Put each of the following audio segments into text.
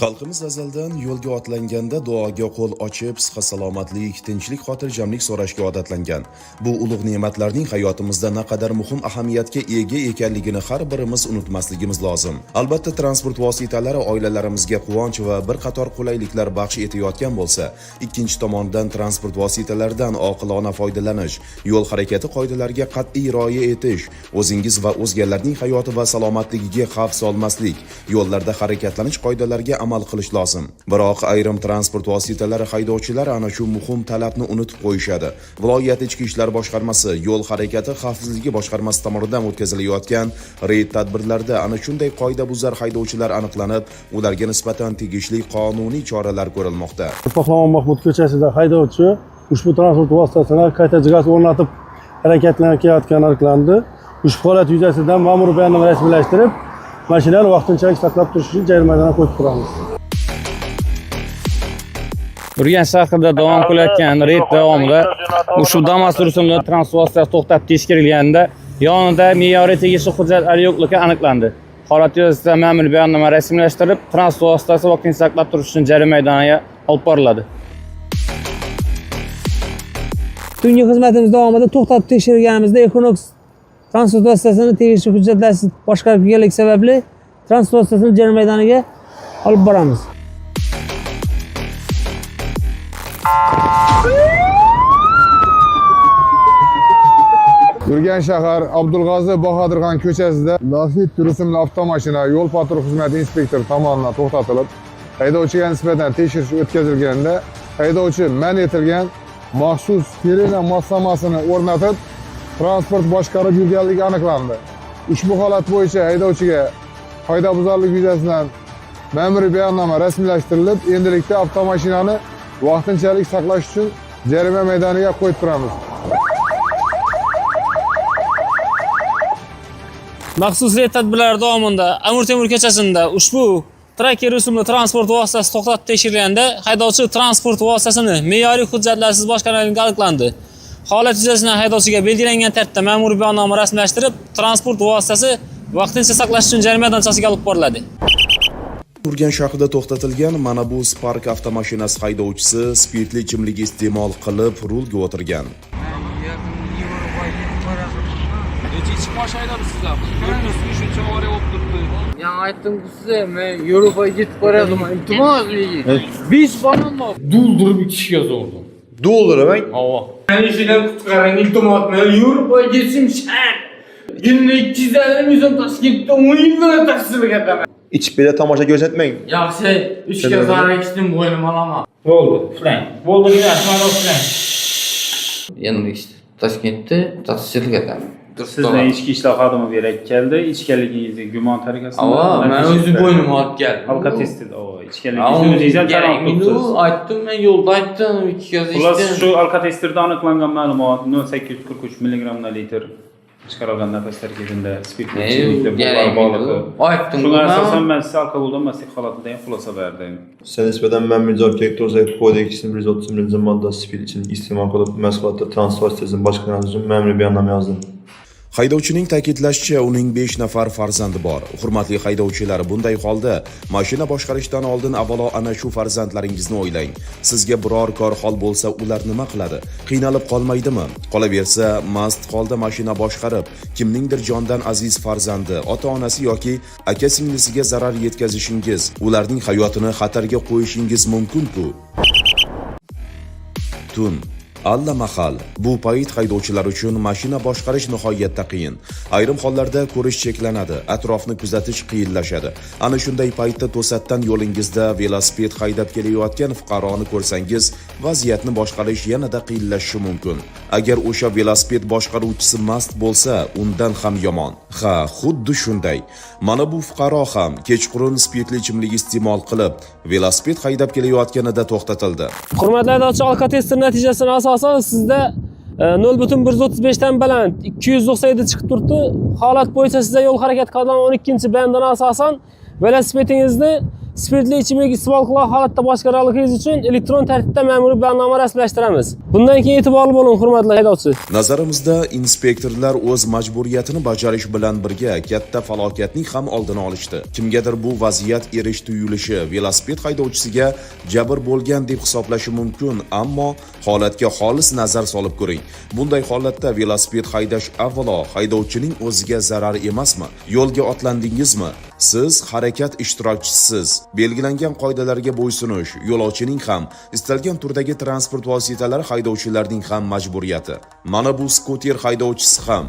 Xalqimiz azaldan yo'lga otlanganda duoga qo'l ochib, sihat salomatlik, tinchlik, xotirjamlik so'rashga odatlangan. Bu ulug' ne'matlarning hayotimizda naqadar muhim ahamiyatga ega ekanligini har birimiz unutmasligimiz lozim. Albatta, transport vositalari oilalarimizga quvonch va bir qator qulayliklar baxsh etayotgan bo'lsa, ikkinchi tomondan transport vositalaridan oqilona foydalanish, yo'l harakati qoidalariga qat'iy rioya etish, o'zingiz va o'zgalarning hayoti va salomatligiga xavf solmaslik, yo'llarda harakatlanish qoidalariga amal qilish lozim. Biroq ayrim transport vositalari haydovchilari ana shu muhim talabni unutib qo'yishadi. Viloyat ichki ishlar boshqarmasi, yo'l harakati xavfsizligi boshqarmasi tomonidan o'tkazilayotgan reyd tadbirlarida ana shunday qoidabuzar haydovchilar aniqlanib, ularga nisbatan tegishli qonuniy choralar ko'rilmoqda. Pahlavan Mahmud ko'chasida haydovchi ushbu transport vositasini qayta jigas o'rnatib harakatlanayotgani aniqlandi. Ushbu holat yuzasidan ma'muriy bayonnoma rasmiylashtirib, mashinani vaqtinchalik saqlab turish uchun jarimadan qo'yib turamiz. Urganch shahrida davom qilayotgan reyd davomida ushbu Damas rusumli transport vositasi to'xtatib tekshirilganda yonida me'yoriy tegishli hujjatlar yo'qligi aniqlandi. Holat yuzasidan ma'muriy bayonnoma rasmiylashtirib, transport vositasi vaqtincha saqlab turish uchun jarima maydoniga olib boriladi. Tungi xizmatimiz davomida to'xtatib tekshirganimizda Equinox transport vositasini tegishli hujjatlarsiz boshqarib kelganligi sababli transport vositasini jarima maydoniga olib boramiz. Urganch shahar Abdulg'azi Bahodirxon ko'chasida Lafit rusumli avtomashina yo'l patrul xizmati inspektori tomonidan to'xtatilib, haydovchiga nisbatan tekshirish o'tkazilganda, haydovchi man etilgan maxsus sirena moslamasini o'rnatib, transport boshqarib yurganligi aniqlandi. Ushbu holat bo'yicha haydovchiga qoidabuzarlik yuzasidan ma'muriy bayonnoma rasmiylashtirilib, endilikda avtomashinani vaqtinchalik saqlash uchun jarima maydoniga qo'yib turamiz. Maxsus reyd tadbirlari davomida Amir Temur ko'chasida ushbu Tracker rusumli transport vositasi to'xtatib tekshirilganda haydovchi transport vositasini me'yoriy hujjatlarsiz boshqarganligi aniqlandi. Holat yuzasidan haydovchiga belgilangan tartibda ma'muriy bayonnoma rasmiylashtirib, transport vositasi vaqtincha saqlash uchun jarima maydonchasiga olib boriladi. Urganch shahrida to'xtatilgan mana bu Spark avtomashinasi haydovchisi spirtli ichimlik iste'mol qilib rulga o'tirgan. Yani aytdim size, men Yevropaga ketib boryapman. Iltimos, besh banan bor. Do'ldirib ikishga sordum. Do'ldirib? Havo. Meni ishlar qutqaring, iltimos, men Yevropaga ketishim shart. Yilda 250 million Toshkentda 10 yildan tahsil ketaman. İçib bela tomosha ko'rsatmang. Yaxshi, 3 ga zarar ichdim, bo'ynim olaman. Bo'ldi, filan. Bo'ldi, mana filan. Endi işte Toshkentda tahsil ketaman. Sizden ichki ishlar xodimi berak keldi, ichganligingizni gumon tariqasida. Ava, men o'zim bo'ynim olib keldim. Halqa testi, ichganligingizni o'zingizdan tan olibsiz. Aytdim, men yo'lda aytdim, 2 ga ichdim. Xullas, shu halqa testida aniqlangan ma'lumot 0,843 mg/litr chiqarilgan nafas tarkibida spirtli ichimlikda bog'liq. Aytdim. Shunga asosan men siz alkogoldan mast holatida ham xulosa berdim. Sen nisbatan ma'muriy javobgarlik to'g'risidagi kodeksning 131-moddasi spirtli ichimlik iste'mol qilib, mas'uliyatda transport tizimi boshqargani uchun ma'muriy bayonnoma yozdim. Haydovchining ta'kidlashicha, uning 5 nafar farzandi bor. Hurmatli haydovchilar, bunday holda mashina boshqarishdan oldin avvalo ana shu farzandlaringizni o'ylang. Sizga biror kor hol bo'lsa, ular nima qiladi? Qiynalib qolmaydimi? Qolaversa, mast holda mashina boshqarib, kimningdir jondan aziz farzandi, ota-onasi yoki aka-singlisiga zarar yetkazishingiz, ularning hayotini xatarga qo'yishingiz mumkin-ku. Tun allamahal. Bu payt haydovchilar uchun mashina boshqarish nihoyatda qiyin. Ayrim hollarda ko'rish cheklanadi, atrofni kuzatish qiyinlashadi. Ana shunday paytda to'satdan yo'lingizda velosiped haydab kelayotgan fuqaroni ko'rsangiz, vaziyatni boshqarish yanada qiyinlashishi mumkin. Agar o'sha velosiped boshqaruvchisi mast bo'lsa, undan ham yomon. Ha, xuddi shunday. Mana bu fuqaro ham kechqurun spirtli ichimlik iste'mol qilib, velosiped haydab kelayotganida to'xtatildi. Hurmatli haydovchi, alkotester natijasini asosan sizda 0,135 dan baland 297 chiqib turibdi. Holat bo'yicha sizda yo'l harakati qonuni 12-bandiga asosan velosipedingizni spirtli ichimlik iste'mol qilgan holatda boshqarganligingiz uchun elektron tartibda ma'muriy bayonnoma rasmiylashtiramiz. Bundan keyin e'tiborli bo'ling, hurmatli haydovchi. Nazarimizda inspektorlar o'z majburiyatini bajarish bilan birga katta falokatning ham oldini olishdi. Kimgadir bu vaziyat erish tuyulishi velosiped haydovchisiga jabr bo'lgan deb hisoblashi mumkin, ammo holatga xolis nazar solib ko'ring. Bunday holatda velosiped haydash avvalo haydovchining o'ziga zarar emasmi? Yo'lga otlandingizmi? Siz harakat ishtirokchisiz. Belgilangan qoidalarga bo'ysunish yo'lovchining ham, istalgan turdagi transport vositalari haydovchilarning ham majburiyati. Mana bu skuter haydovchisi ham.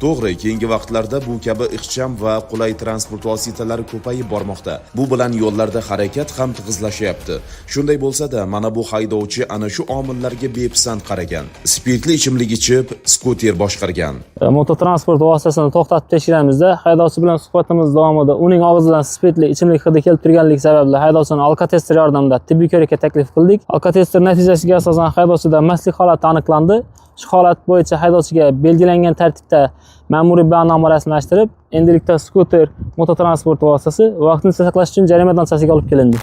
To'g'ri, keyingi vaqtlarda bu kabi ixcham va qulay transport vositalari ko'payib bormoqda. Bu bilan yo'llarda harakat ham tig'izlashyapti. Shunday bo'lsa-da, mana bu haydovchi ana shu omillarga bepisand qaragan. Spirtli ichimlik ichib, skuter boshqargan. Mototransport vositasini to'xtatib tekshiramizda, haydovchi bilan suhbatimiz davomida uning og'zidan spirtli ichimlik hidi kelib turganligi sababli haydovchini alkotester yordamida tibbiy ko'rikka taklif qildik. Alkotester natijasiga asosan haydovchida mastlik holati aniqlandi. Shu holat bo'yicha haydovchiga belgilangan tartibda ma'muriy bayonnoma rasmiylashtirib, endilikda skuter mototransport vositasi vaqtini saqlash uchun jarima donchasiga olib kelindi.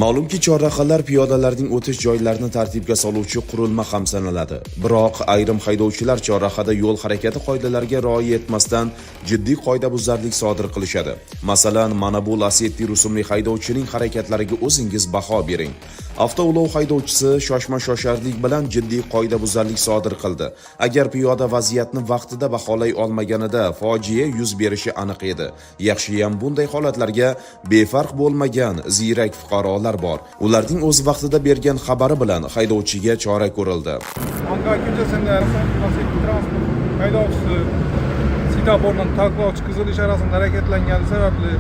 Ma'lumki, chorrahalar piyodalarning o'tish joylarini tartibga soluvchi qurilma ham sanaladi. Biroq ayrim haydovchilar chorrahada yo'l harakati qoidalariga rioya etmasdan jiddiy qoidabuzarlik sodir qilishadi. Masalan, mana bu Lacetti rusumli haydovchining harakatlariga o'zingiz baho bering. Avtoulov haydovchisi shoshma-shosharlik bilan jiddiy qoidabuzarlik sodir qildi. Agar piyoda vaziyatni vaqtida baholay olmaganida fojia yuz berishi aniq edi. Yaxshiyam bunday holatlarga befarq bo'lmagan ziyrak fuqarolar bor. Ularning o'z vaqtida bergan xabari bilan haydovchiga chora ko'rildi. Ankara ko'chasida Lacetti transport haydovchisi svetoforning taqlovchi qizil ishorasini harakatlangani sababli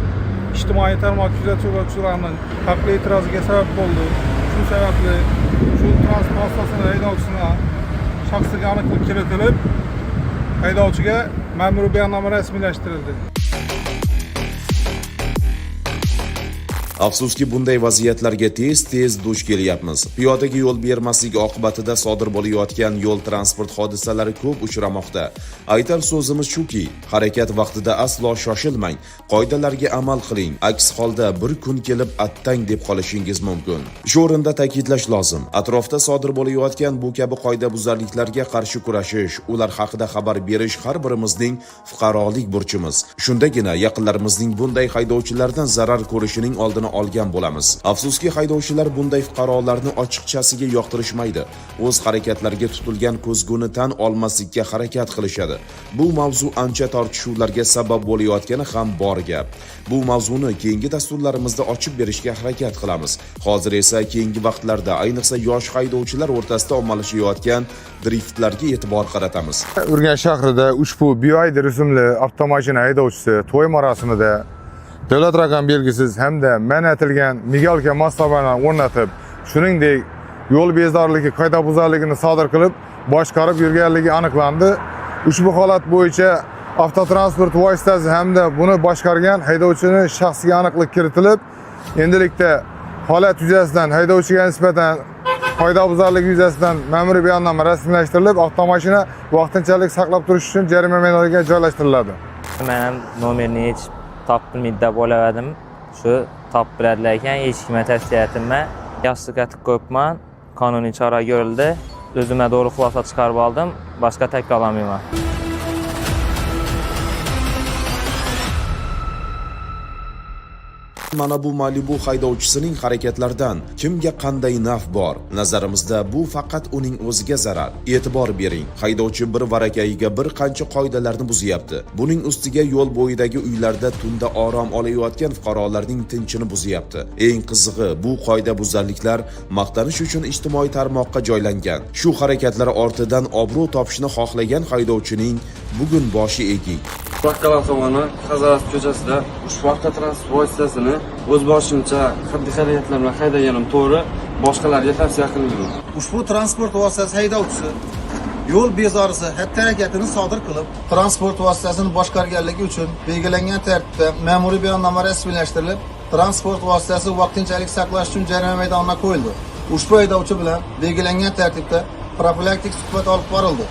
ijtimoiy tarmoq kuzatuvchilarining haqli e'tiroziga sabab bo'ldi. Shu sababli shu transport vositasini haydovchisini shaxsiga aniqlik kiritilib, haydovchiga ma'muriy bayonnoma rasmiylashtirildi. Afsuski, bunday vaziyatlarga tez-tez duch kelyapmiz. Piyodaga yo'l bermaslik oqibatida sodir bo'layotgan yo'l transport hodisalari ko'p uchramoqda. Aytar so'zimiz shuki, harakat vaqtida aslo shoshilmang, qoidalarga amal qiling. Aks holda bir kun kelib attang deb qolishingiz mumkin. Shu o'rinda ta'kidlash lozim. Atrofda sodir bo'layotgan bu kabi qoidabuzarliklarga qarshi kurashish, ular haqida xabar berish har birimizning fuqarolik burchimiz. Shundagina yaqinlarimizning bunday haydovchilardan zarar ko'rishining oldini olgan bo'lamiz. Afsuski, haydovchilar bunday fuqarolarni ochiqchasiga yoqtirishmaydi. O'z harakatlariga tutilgan ko'zguni tan olmaslikka harakat qilishadi. Bu mavzu ancha tortishuvlarga sabab bo'layotgani ham bor gap. Bu mavzuni keyingi dasturlarimizda ochib berishga harakat qilamiz. Hozir esa keyingi vaqtlarda ayniqsa yosh haydovchilar o'rtasida ommalashayotgan driftlarga e'tibor qaratamiz. Urganch shahrida ushbu BYD rusumli avtomashina haydovchisi to'y marosimida davlat raqam belgisiz hamda man etilgan migalka moslamalarni o'rnatib, shuningdek yo'l bezorligi qoidabuzarligini sodir qilib, boshqarib yurganligi aniqlandi. Ushbu holat bo'yicha avtotransport vositasi hamda buni boshqargan haydovchining shaxsiga aniqlik kiritilib, endilikda holat yuzasidan haydovchiga nisbatan qoidabuzarlik yuzasidan ma'muriy bayonnoma rasmiylashtirilib, avtomashina vaqtinchalik saqlab turish uchun jarima maydoniga joylashtiriladi. Men ham nomerni yechib topilmaydi deb o'yladim. Shu topib biladilar ekan, eshikma tavsiyatimman. Yoshlikka ko'pman, qonuniy chora ko'rildi. O'zimga to'g'ri xulosa chiqarib oldim. Boshqa taklif olmayman. Mana bu Malibu haydovchisining harakatlaridan kimga qanday naf bor? Nazarimizda bu faqat uning o'ziga zarar. E'tibor bering. Haydovchi bir varakayiga bir qancha qoidalarni buzyapti. Buning ustiga yo'l bo'yidagi uylarda tunda orom olayotgan fuqarolarning tinchini buzyapti. Eng qizig'i, bu qoidabuzarliklar maqtanish uchun ijtimoiy tarmoqqa joylangan. Shu harakatlar ortidan obro' topishni xohlagan haydovchining bugun boshi egik. Baqqala tumani Hazarat ko'chasida ushbu avtotransport vositasini o'z boshimcha xatti harakatlar bilan haydaganim to'g'ri, boshqalarga tavsiya qilmayman. Ushbu transport vositasi haydovchisi yo'l bezorisi xatti harakatini sodir qilib, transport vositasini boshqarganligi uchun belgilangan tartibda ma'muriy bayonnoma rasmiylashtirilib, transport vositasi vaqtinchalik saqlash uchun jarima maydoniga qo'yildi. Ushbu haydovchi bilan belgilangan tartibda profilaktik suhbat olib borildi.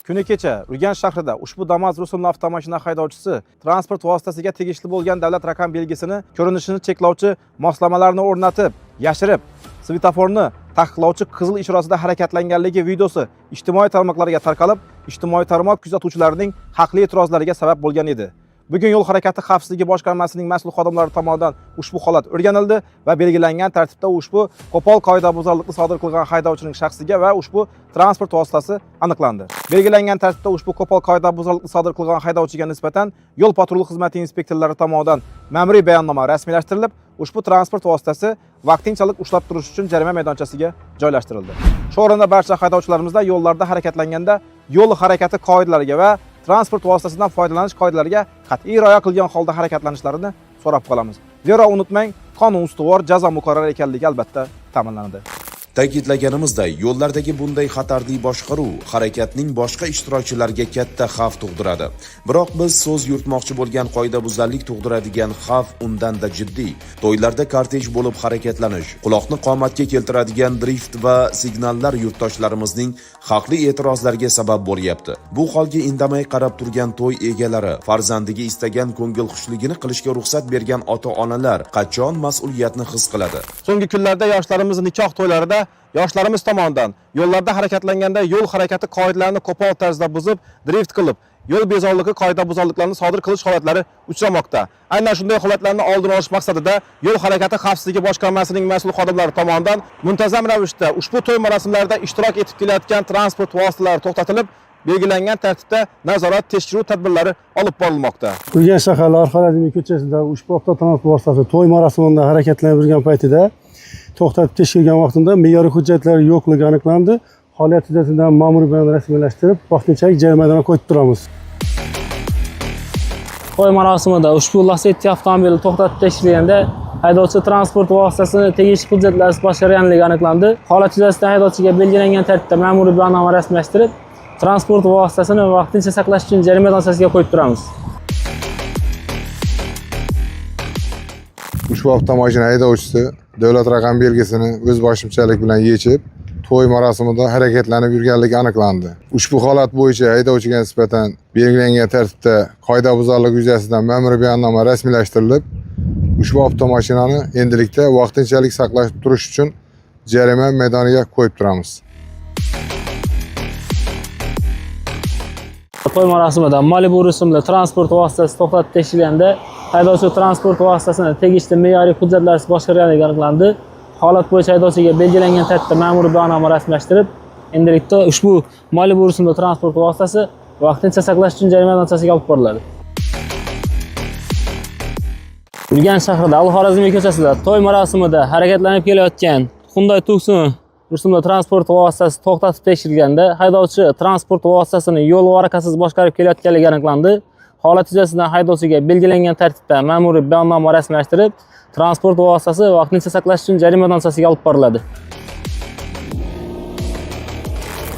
Kuni kecha Urganch shahrida ushbu Damas rusumli avtomashina haydovchisi transport vositasiga tegishli bo'lgan davlat raqam belgisini ko'rinishini cheklovchi moslamalarni o'rnatib, yashirib, svetoforni taqiqlovchi qizil ishorasida harakatlanganligi videosi ijtimoiy tarmoqlarga tarqalib, ijtimoiy tarmoq kuzatuvchilarining haqli e'tirozlariga sabab bo'lgan edi. Bugun yo'l harakati xavfsizligi boshqarmasining mas'ul xodimlari tomonidan ushbu holat o'rganildi va belgilangan tartibda ushbu qo'pol qoidabuzarlikni sodir qilgan haydovchining shaxsiga va ushbu transport vositasi aniqlandi. Belgilangan tartibda ushbu qo'pol qoidabuzarlikni sodir qilgan haydovchiga nisbatan yo'l patrul xizmati inspektorlari tomonidan ma'muriy bayonnoma rasmiylashtirilib, ushbu transport vositasi vaqtinchalik ushlab turish uchun jarima maydonchasiga joylashtirildi. Shu o'rinda barcha haydovchilarimizda yo'llarda harakatlanganda yo'l harakati qoidalariga va transport vositasidan foydalanish qoidalariga qat'iy rioya qilgan holda harakatlanishlarini so'rab qolamiz. Zero unutmang, qonun ustuvor, jazo muqarrar ekanligi albatta ta'minlanadi. Ta'kidlaganimizday, yo'llardagi bunday xatarli boshqaruv harakatning boshqa ishtirokchilariga katta xavf tug'diradi. Biroq biz so'z yuritmoqchi bo'lgan qoidabuzarlik tug'diradigan xavf undanda jiddiy. To'ylarda kortej bo'lib harakatlanish, quloqni qomatga keltiradigan drift va signallar yurtdoshlarimizning haqli e'tirozlariga sabab bo'lyapti. Bu holga indamay qarab turgan to'y egalari, farzandiga istagan ko'ngil xushligini qilishga ruxsat bergan ota-onalar qachon mas'uliyatni his qiladi? So'nggi kunlarda yoshlarimiz nikoh to'ylarida yoshlarimiz tomonidan yo'llarda harakatlanganda yo'l harakati qoidalarini qo'pol tarzda buzib, drift qilib, yo'l bezovligi qoidabuzarliklarni sodir qilish holatlari uchramoqda. Aynan shunday holatlarni oldini olish maqsadida yo'l harakati xavfsizligi boshqarmasining mas'ul xodimlari tomonidan muntazam ravishda ushbu to'y marosimlarida ishtirok etib kelayotgan transport vositalari to'xtatilib, belgilangan tartibda nazorat tekshiruv tadbirlari olib borilmoqda. Urganch shahar Al-Xorazmiy ko'chasida ushbu avtotransport vositasi to'y marosimida harakatlanib yurgan paytida to'xtatib tekshirgan vaqtida me'yoriy hujjatlar yo'qligi aniqlandi. Holat yuzasidan ma'muriy bayonnoma rasmiylashtirib, vaqtinchalik jarimadan qo'yib turamiz. To'y marosimida ushbu Lacetti avtomobili to'xtatib tekshirilganda haydovchi transport vositasini tegishli hujjatlarsiz boshqarganligi aniqlandi. Holat yuzasidan haydovchiga belgilangan tartibda ma'muriy bayonnoma rasmiylashtirib, transport vositasini vaqtincha saqlash uchun jarima maydonchasiga qo'yib turamiz. Ushbu avtomashina haydovchisi davlat raqam belgisini o'z boshimchalik bilan yechib, to'y marosimida harakatlanib yurganligi aniqlandi. Ushbu holat bo'yicha haydovchiga nisbatan belgilangan tartibda qoidabuzarlik yuzasidan ma'muriy bayonnoma rasmiylashtirilib, ushbu avtomashinani endilikda vaqtinchalik saqlab turish uchun jarima maydoniga qo'yib turamiz. To'y marosimida Malibu rusumli transport vositasi to'xtatib tekshirilganda haydovchi transport vositasini tegishli me'yoriy hujjatlarsiz boshqarganligi aniqlandi. Holat bo'yicha haydovchiga belgilangan tartibda ma'muriy bayonnoma rasmiylashtirib, endilikda ushbu Malibu rusumli transport vositasi vaqtincha saqlash uchun jarima maydonchasiga olib boriladi. Urganch shahrida Al-Xorazmiy ko'chasida to'y marosimida harakatlanib kelayotgan Hyundai Tucson rusumli transport vositasi to'xtatib tekshirilganda haydovchi transport vositasini yo'l harakatisiz boshqarib kelayotganligi aniqlandi. Holat yuzasidan haydovchiga belgilangan tartibda ma'muriy bayonnoma rasmiylashtirib, transport vositasi vaqtincha saqlash uchun jarima maydonchasiga olib boriladi.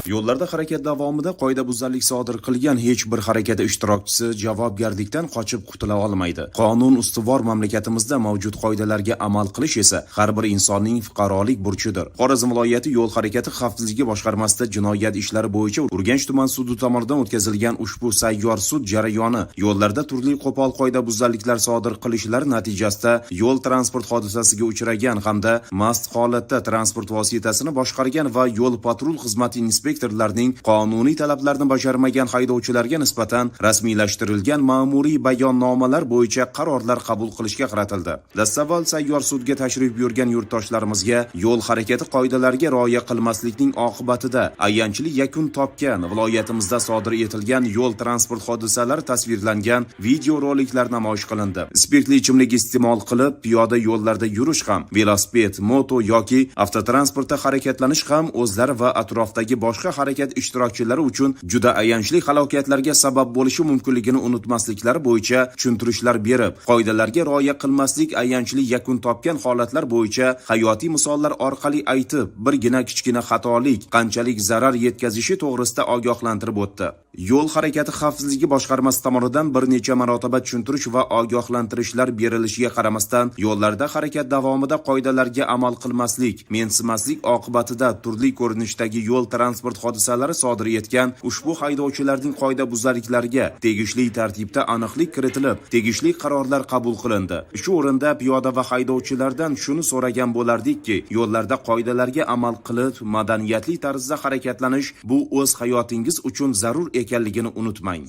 Yo'llarda harakat davomida qoidabuzarlik sodir qilgan hech bir harakat ishtirokchisi javobgarlikdan qochib qutula olmaydi. Qonun ustuvor mamlakatimizda mavjud qoidalarga amal qilish esa har bir insonning fuqarolik burchidir. Xorazm viloyati yo'l harakati xavfsizligi boshqarmasida jinoyat ishlari bo'yicha Urganch tuman sudi tomonidan o'tkazilgan ushbu sayyor sud jarayoni yo'llarda turli qo'pol qoidabuzarliklar sodir qilishlar natijasida yo'l transport hodisasiga uchragan hamda mast holatda transport vositasini boshqargan va yo'l patrul xizmati inspektorlarining qonuniy talablarini bajarmagan haydovchilarga nisbatan rasmiylashtirilgan ma'muriy bayonnomalar bo'yicha qarorlar qabul qilishga qaratildi. Dastavval sayyor sudga tashrif buyurgan yurtdoshlarimizga yo'l harakati qoidalariga rioya qilmaslikning oqibatida ayanchli yakun topgan viloyatimizda sodir etilgan yo'l transport hodisalari tasvirlangan video roliklar namoyish qilindi. Spirtli ichimlik iste'mol qilib piyoda yo'llarda yurish ham, velosiped, moto yoki avtotransportda harakatlanish ham o'zlari va atrofdagi boshqa harakat ishtirokchilari uchun juda ayanchli halokatlarga sabab bo'lishi mumkinligini unutmasliklari bo'yicha tushuntirishlar berib, qoidalarga rioya qilmaslik ayanchli yakun topgan holatlar bo'yicha hayotiy misollar orqali aytib, birgina kichkina xatolik qanchalik zarar yetkazishi to'g'risida ogohlantirib o'tdi. Yo'l harakati xavfsizligi boshqarmasi tomonidan bir necha marotaba tushuntirish va ogohlantirishlar berilishiga qaramasdan, yo'llarda harakat davomida qoidalarga amal qilmaslik, mensimaslik oqibatida turli ko'rinishdagi yo'l transport transport hodisalari sodir etgan ushbu haydovchilarning qoidabuzarliklariga tegishli tartibda aniqlik kiritilib, tegishli qarorlar qabul qilindi. Shu o'rinda piyoda va haydovchilardan shuni so'ragan bo'lardikki, yo'llarda qoidalarga amal qilib, madaniyatli tarzda harakatlanish bu o'z hayotingiz uchun zarur ekanligini unutmang.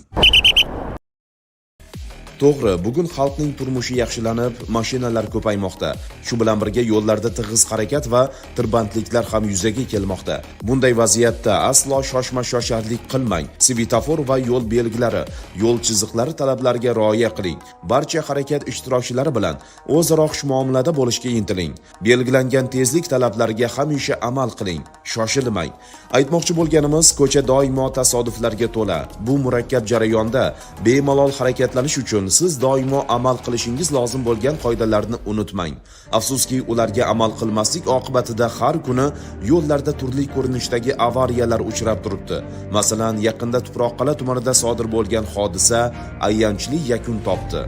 To'g'ri, bugun xalqning turmushi yaxshilanib, mashinalar ko'paymoqda. Shu bilan birga yo'llarda tig'iz harakat va tirbandliklar ham yuzaga kelmoqda. Bunday vaziyatda aslo shoshma-shosharlik qilmang. Svetofor va yo'l belgilari, yo'l chiziqlari talablariga rioya qiling. Barcha harakat ishtirokchilari bilan o'zaro xushmuomalada bo'lishga intiling. Belgilangan tezlik talablariga hamisha amal qiling. Shoshilmang. Aytmoqchi bo'lganimiz, ko'cha doimo tasodiflarga to'la. Bu murakkab jarayonda bemalol harakatlanish uchun siz doimo amal qilishingiz lozim bo'lgan qoidalarni unutmang. Afsuski, ularga amal qilmaslik oqibatida har kuni yo'llarda turli ko'rinishdagi avariyalar uchrab turibdi. Masalan, yaqinda Tuproqqal'a tumanida sodir bo'lgan hodisa ayanchli yakun topdi.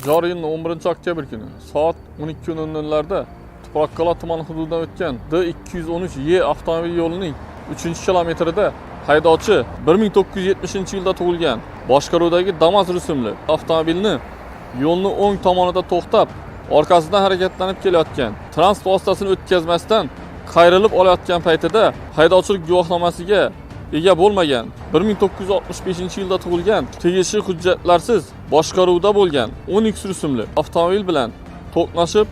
Joriy yilning 11-oktyabr kuni soat 12:00larda Tuproqqal'a tumani hududidan o'tgan D213Y avtomobil yo'lining 3-kilometrida haydovchi 1970-yilda tug'ilgan boshqaruvdagi Damas rusumli avtomobilni yo'lni o'ng tomonida to'xtab, orqasidan harakatlanib kelayotgan transport vositasini o'tkazmasdan qayrilib olayotgan paytida haydovchilik guvohnomasiga ega bo'lmagan 1965-yilda tug'ilgan tegishli hujjatlarsiz boshqaruvda bo'lgan 10X rusumli avtomobil bilan to'qnashib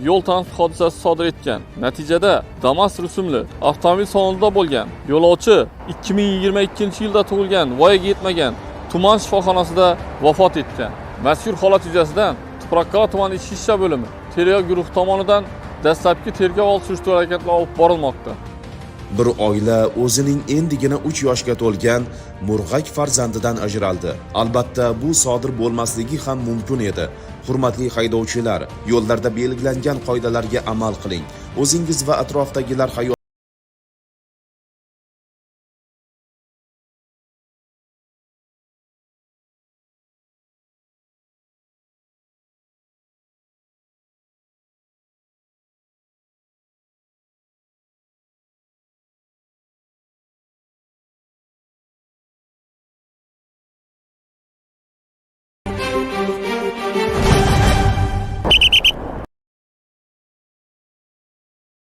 yo'l transport hodisasi sodir etgan. Natijada Damas rusumli avtomobil salonida bo'lgan yo'lovchi 2022-yilda tug'ilgan, voyaga yetmagan tuman shifoxonasida vafot etgan. Mazkur holat yuzasidan Tuproqqal'a tumani ichki ishlar bo'limi tergov guruhi tomonidan dastlabki tergov oldi surishtiruv harakatlari olib borilmoqda. Bir oila o'zining endigina 3 yoshga to'lgan murg'ak farzandidan ajraldi. Albatta, bu sodir bo'lmasligi ham mumkin edi. Hurmatli haydovchilar, yo'llarda belgilangan qoidalarga amal qiling. O'zingiz va atrofdagilar hayot